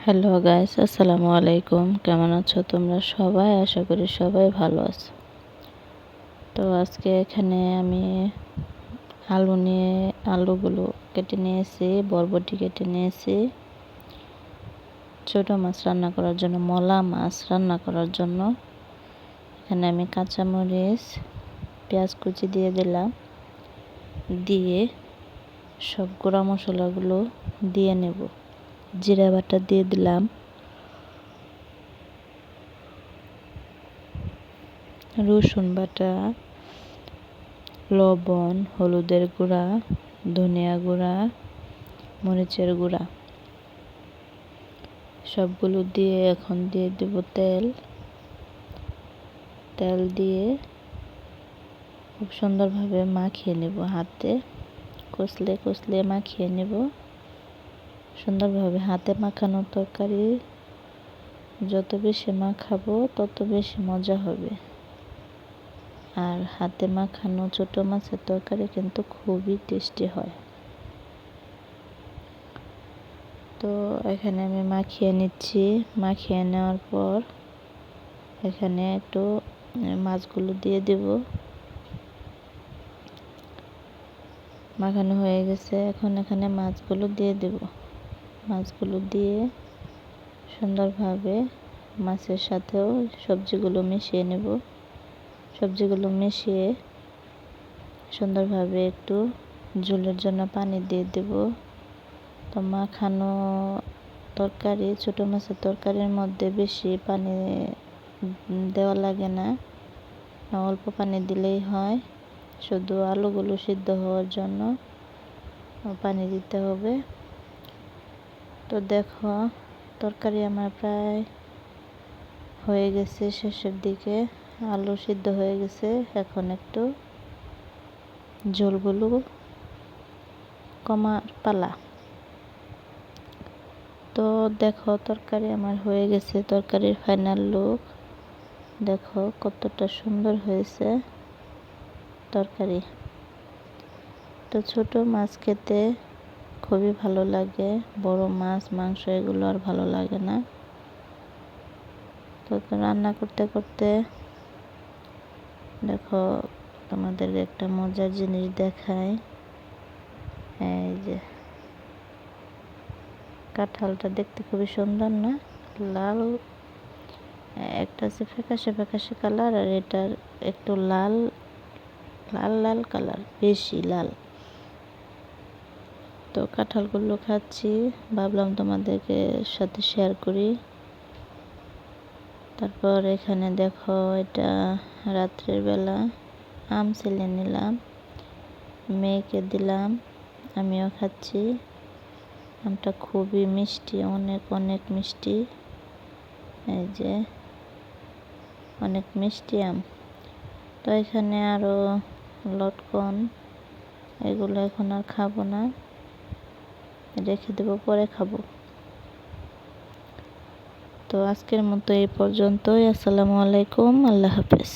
Hello guys, আসসালামু আলাইকুম। কেমন আছো তোমরা সবাই? আশা করি সবাই ভালো আছো। তো আজকে এখানে আমি আলুগুলো কেটে নিয়েছি, বরবটি কেটে নিয়েছি ছোট মাছ রান্না করার জন্য, মলা মাছ রান্না করার জন্য। এখানে আমি কাঁচামরিচ, পেঁয়াজ কুচি দিয়ে দিলাম, দিয়ে সব গুঁড়া মশলাগুলো দিয়ে নেব। জিরা বাটা দিয়ে দিলাম, রসুন বাটা, লবণ, হলুদের গুঁড়া, ধনিয়া গুঁড়া, মরিচের গুঁড়া, সবগুলো দিয়ে এখন দিয়ে দেব তেল দিয়ে খুব সুন্দরভাবে মাখিয়ে নেব। হাতে কষলে কষলে মাখিয়ে নেব সুন্দরভাবে। হাতে মাখানো তরকারি যত বেশি মাখাবো তত বেশি মজা হবে। আর হাতে মাখানো ছোট মাছের তরকারি কিন্তু খুবই টেস্টি হয়। তো এখানে আমি মাখিয়ে নিচ্ছি। মাখিয়ে নেওয়ার পর এখানে একটু মাছগুলো দিয়ে দেব। মাখানো হয়ে গেছে, এখন এখানে মাছগুলো দিয়ে দেব। মাছগুলো দিয়ে সুন্দরভাবে মাছের সাথেও সবজিগুলো মিশিয়ে নেব। সবজিগুলো মিশিয়ে সুন্দরভাবে একটু ঝোলের জন্য পানি দিয়ে দেব। তো মাখানো তরকারি, ছোট মাছের তরকারির মধ্যে বেশি পানি দেওয়া লাগে না, অল্প পানি দিলেই হয়। শুধু আলুগুলো সিদ্ধ হওয়ার জন্য পানি দিতে হবে। তো দেখো, তরকারি আমার প্রায় হয়ে গেছে, শেষের দিকে আলু সিদ্ধ হয়ে গেছে। এখন একটু ঝোলগুলো কমার পালা। তো দেখো, তরকারি আমার হয়ে গেছে। তরকারির ফাইনাল লুক দেখো কতটা সুন্দর হয়েছে তরকারি। তো ছোট মাছ খেতে খুবই ভালো লাগে, বড় মাছ মাংস এগুলো আর ভালো লাগে না। তো রান্না করতে করতে দেখো, তোমাদের একটা মজার জিনিস দেখাই। এই যে কাঁঠালটা দেখতে খুবই সুন্দর না? লাল, একটা আছে ফ্যাকাশে ফ্যাকাশে কালার, আর এটার একটু লাল লাল লাল কালার, বেশি লাল। তো কাঁঠালগুলো খাচ্ছি, ভাবলাম তোমাদেরকে সাথে শেয়ার করি। তারপর এখানে দেখো, এটা রাত্রের বেলা আম ছিলে নিলাম, মেয়েকে দিলাম, আমিও খাচ্ছি। আমটা খুবই মিষ্টি, অনেক অনেক মিষ্টি। এই যে অনেক মিষ্টি আম। তো এখানে আরো লটকন, এগুলো এখন আর খাবো না, রেখে দেবো, পরে খাবো। তো আজকের মতো এই পর্যন্তই। আসসালামু আলাইকুম, আল্লাহ হাফেজ।